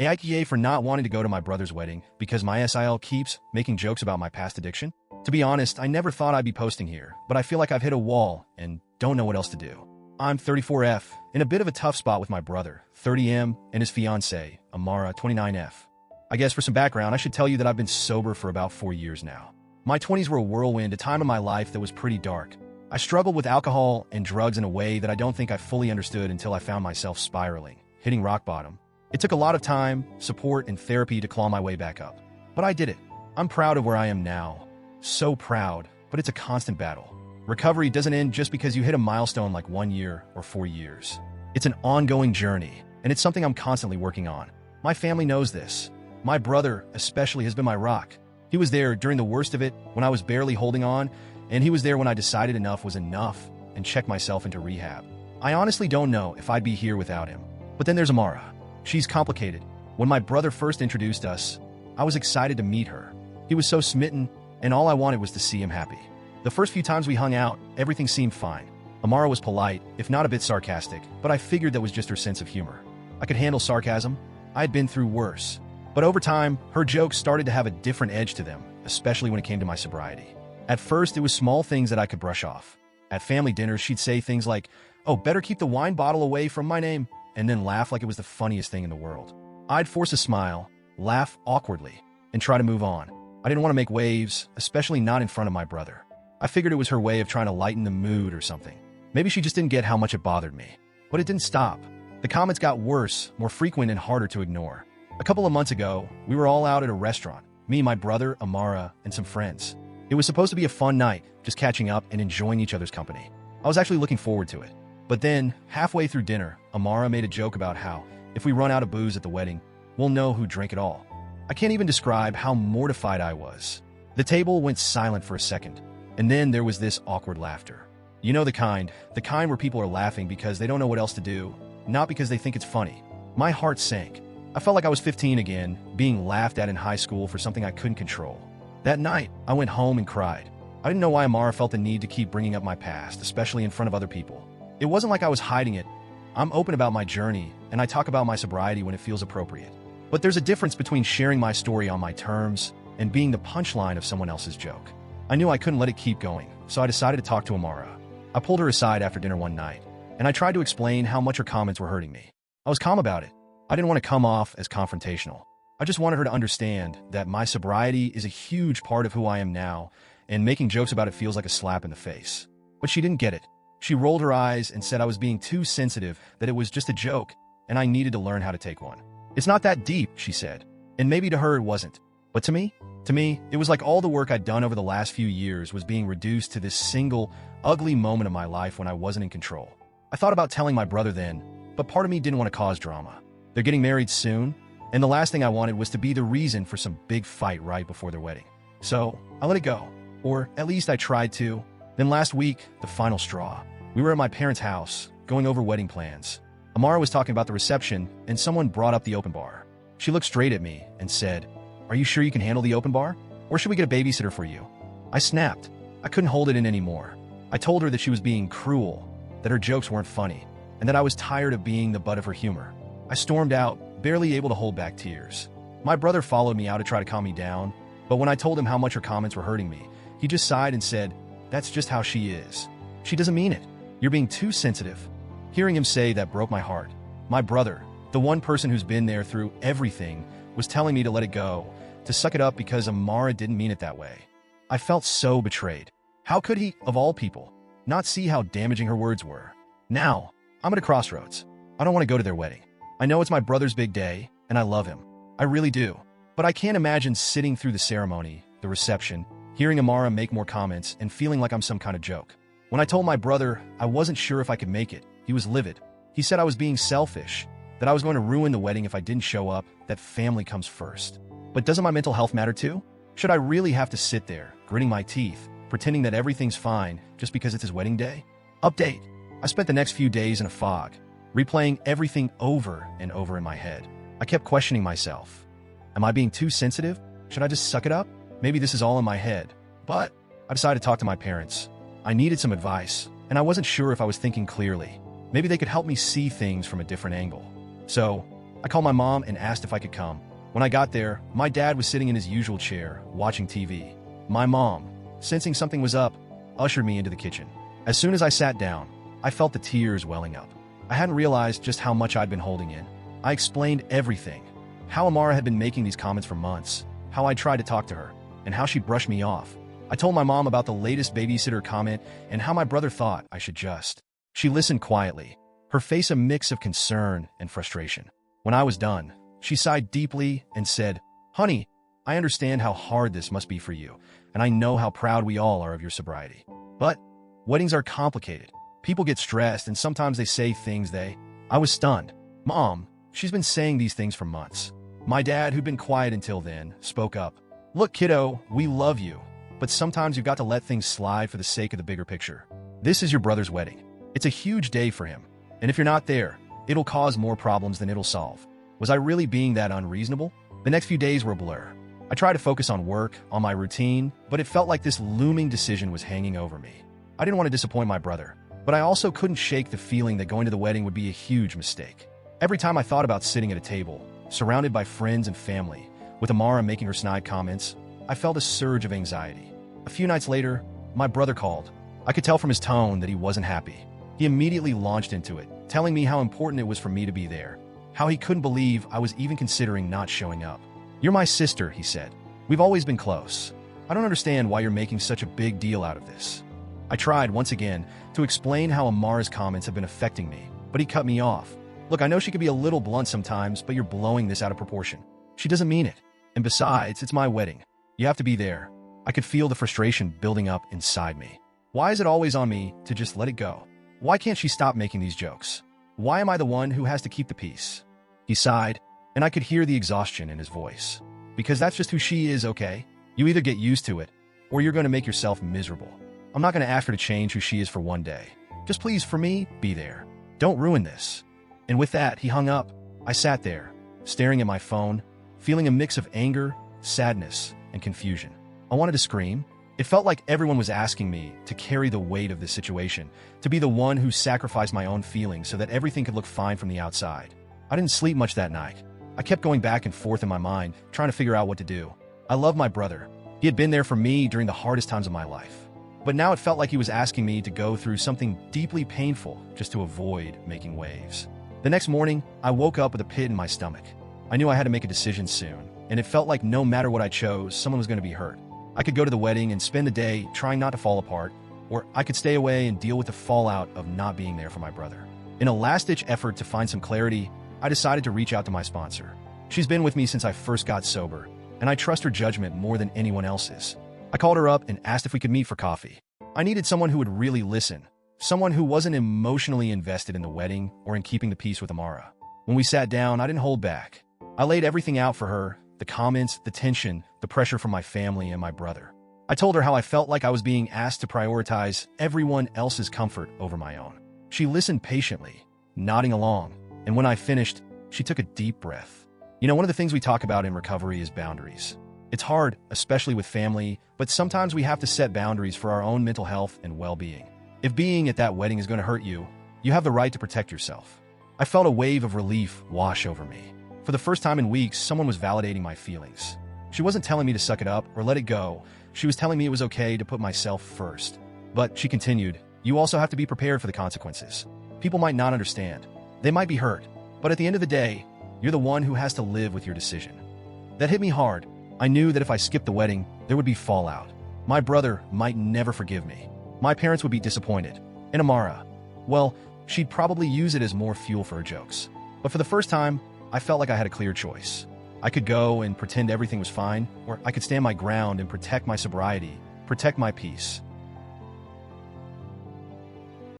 AITA for not wanting to go to my brother's wedding because my SIL keeps making jokes about my past addiction? To be honest, I never thought I'd be posting here, but I feel like I've hit a wall and don't know what else to do. I'm 34F, in a bit of a tough spot with my brother, 30M, and his fiancée, Amara, 29F. I guess for some background, I should tell you that I've been sober for about 4 years now. My 20s were a whirlwind, a time in my life that was pretty dark. I struggled with alcohol and drugs in a way that I don't think I fully understood until I found myself spiraling, hitting rock bottom. It took a lot of time, support, and therapy to claw my way back up. But I did it. I'm proud of where I am now. So proud, but it's a constant battle. Recovery doesn't end just because you hit a milestone like 1 year or 4 years. It's an ongoing journey, and it's something I'm constantly working on. My family knows this. My brother, especially, has been my rock. He was there during the worst of it, when I was barely holding on, and he was there when I decided enough was enough and checked myself into rehab. I honestly don't know if I'd be here without him. But then there's Amara. She's complicated. When my brother first introduced us, I was excited to meet her. He was so smitten, and all I wanted was to see him happy. The first few times we hung out, everything seemed fine. Amara was polite, if not a bit sarcastic, but I figured that was just her sense of humor. I could handle sarcasm. I had been through worse. But over time, her jokes started to have a different edge to them, especially when it came to my sobriety. At first, it was small things that I could brush off. At family dinners, she'd say things like, "Oh, better keep the wine bottle away from my name," and then laugh like it was the funniest thing in the world. I'd force a smile, laugh awkwardly, and try to move on. I didn't want to make waves, especially not in front of my brother. I figured it was her way of trying to lighten the mood or something. Maybe she just didn't get how much it bothered me. But it didn't stop. The comments got worse, more frequent, and harder to ignore. A couple of months ago, we were all out at a restaurant, me, my brother, Amara, and some friends. It was supposed to be a fun night, just catching up and enjoying each other's company. I was actually looking forward to it. But then, halfway through dinner, Amara made a joke about how, if we run out of booze at the wedding, we'll know who drank it all. I can't even describe how mortified I was. The table went silent for a second, and then there was this awkward laughter. You know the kind where people are laughing because they don't know what else to do, not because they think it's funny. My heart sank. I felt like I was 15 again, being laughed at in high school for something I couldn't control. That night, I went home and cried. I didn't know why Amara felt the need to keep bringing up my past, especially in front of other people. It wasn't like I was hiding it. I'm open about my journey, and I talk about my sobriety when it feels appropriate. But there's a difference between sharing my story on my terms and being the punchline of someone else's joke. I knew I couldn't let it keep going, so I decided to talk to Amara. I pulled her aside after dinner one night, and I tried to explain how much her comments were hurting me. I was calm about it. I didn't want to come off as confrontational. I just wanted her to understand that my sobriety is a huge part of who I am now, and making jokes about it feels like a slap in the face. But she didn't get it. She rolled her eyes and said I was being too sensitive, that it was just a joke, and I needed to learn how to take one. "It's not that deep," she said. And maybe to her it wasn't. But to me, it was like all the work I'd done over the last few years was being reduced to this single, ugly moment of my life when I wasn't in control. I thought about telling my brother then, but part of me didn't want to cause drama. They're getting married soon, and the last thing I wanted was to be the reason for some big fight right before their wedding. So I let it go, or at least I tried to. Then last week, the final straw. We were at my parents' house, going over wedding plans. Amara was talking about the reception, and someone brought up the open bar. She looked straight at me and said, "Are you sure you can handle the open bar? Or should we get a babysitter for you?" I snapped. I couldn't hold it in anymore. I told her that she was being cruel, that her jokes weren't funny, and that I was tired of being the butt of her humor. I stormed out, barely able to hold back tears. My brother followed me out to try to calm me down, but when I told him how much her comments were hurting me, he just sighed and said, "That's just how she is. She doesn't mean it. You're being too sensitive." Hearing him say that broke my heart. My brother, the one person who's been there through everything, was telling me to let it go, to suck it up because Amara didn't mean it that way. I felt so betrayed. How could he, of all people, not see how damaging her words were? Now, I'm at a crossroads. I don't want to go to their wedding. I know it's my brother's big day, and I love him. I really do. But I can't imagine sitting through the ceremony, the reception, hearing Amara make more comments, and feeling like I'm some kind of joke. When I told my brother I wasn't sure if I could make it, he was livid. He said I was being selfish, that I was going to ruin the wedding if I didn't show up, that family comes first. But doesn't my mental health matter too? Should I really have to sit there, gritting my teeth, pretending that everything's fine just because it's his wedding day? Update. I spent the next few days in a fog, replaying everything over and over in my head. I kept questioning myself. Am I being too sensitive? Should I just suck it up? Maybe this is all in my head. But I decided to talk to my parents. I needed some advice, and I wasn't sure if I was thinking clearly. Maybe they could help me see things from a different angle. So I called my mom and asked if I could come. When I got there, my dad was sitting in his usual chair, watching TV. My mom, sensing something was up, ushered me into the kitchen. As soon as I sat down, I felt the tears welling up. I hadn't realized just how much I'd been holding in. I explained everything. How Amara had been making these comments for months, how I tried to talk to her, and how she brushed me off. I told my mom about the latest babysitter comment and how my brother thought I should just. She listened quietly, her face a mix of concern and frustration. When I was done, she sighed deeply and said, "Honey, I understand how hard this must be for you, and I know how proud we all are of your sobriety. But weddings are complicated. People get stressed, and sometimes they say things I was stunned. Mom, she's been saying these things for months. My dad, who'd been quiet until then, spoke up. Look, kiddo, we love you, but sometimes you've got to let things slide for the sake of the bigger picture. This is your brother's wedding. It's a huge day for him, and if you're not there, it'll cause more problems than it'll solve." Was I really being that unreasonable? The next few days were a blur. I tried to focus on work, on my routine, but it felt like this looming decision was hanging over me. I didn't want to disappoint my brother, but I also couldn't shake the feeling that going to the wedding would be a huge mistake. Every time I thought about sitting at a table, surrounded by friends and family, with Amara making her snide comments, I felt a surge of anxiety. A few nights later, my brother called. I could tell from his tone that he wasn't happy. He immediately launched into it, telling me how important it was for me to be there, how he couldn't believe I was even considering not showing up. "You're my sister," he said. "We've always been close. I don't understand why you're making such a big deal out of this." I tried once again to explain how Amara's comments have been affecting me, but he cut me off. "Look, I know she could be a little blunt sometimes, but you're blowing this out of proportion. She doesn't mean it. And besides, it's my wedding. You have to be there." I could feel the frustration building up inside me. Why is it always on me to just let it go? Why can't she stop making these jokes? Why am I the one who has to keep the peace? He sighed, and I could hear the exhaustion in his voice. "Because that's just who she is, okay? You either get used to it, or you're going to make yourself miserable. I'm not going to ask her to change who she is for one day. Just please, for me, be there. Don't ruin this." And with that, he hung up. I sat there, staring at my phone, feeling a mix of anger, sadness, and confusion. I wanted to scream. It felt like everyone was asking me to carry the weight of this situation, to be the one who sacrificed my own feelings so that everything could look fine from the outside. I didn't sleep much that night. I kept going back and forth in my mind, trying to figure out what to do. I loved my brother. He had been there for me during the hardest times of my life. But now it felt like he was asking me to go through something deeply painful just to avoid making waves. The next morning, I woke up with a pit in my stomach. I knew I had to make a decision soon, and it felt like no matter what I chose, someone was going to be hurt. I could go to the wedding and spend the day trying not to fall apart, or I could stay away and deal with the fallout of not being there for my brother. In a last-ditch effort to find some clarity, I decided to reach out to my sponsor. She's been with me since I first got sober, and I trust her judgment more than anyone else's. I called her up and asked if we could meet for coffee. I needed someone who would really listen, someone who wasn't emotionally invested in the wedding or in keeping the peace with Amara. When we sat down, I didn't hold back. I laid everything out for her, the comments, the tension, the pressure from my family and my brother. I told her how I felt like I was being asked to prioritize everyone else's comfort over my own. She listened patiently, nodding along, and when I finished, she took a deep breath. You know, one of the things we talk about in recovery is boundaries. It's hard, especially with family, but sometimes we have to set boundaries for our own mental health and well-being. If being at that wedding is going to hurt you, you have the right to protect yourself. I felt a wave of relief wash over me. For the first time in weeks, someone was validating my feelings. She wasn't telling me to suck it up or let it go. She was telling me it was okay to put myself first. But she continued, "You also have to be prepared for the consequences. People might not understand. They might be hurt. But at the end of the day, you're the one who has to live with your decision." That hit me hard. I knew that if I skipped the wedding, there would be fallout. My brother might never forgive me. My parents would be disappointed. And Amara, well, she'd probably use it as more fuel for her jokes. But for the first time, I felt like I had a clear choice. I could go and pretend everything was fine, or I could stand my ground and protect my sobriety, protect my peace.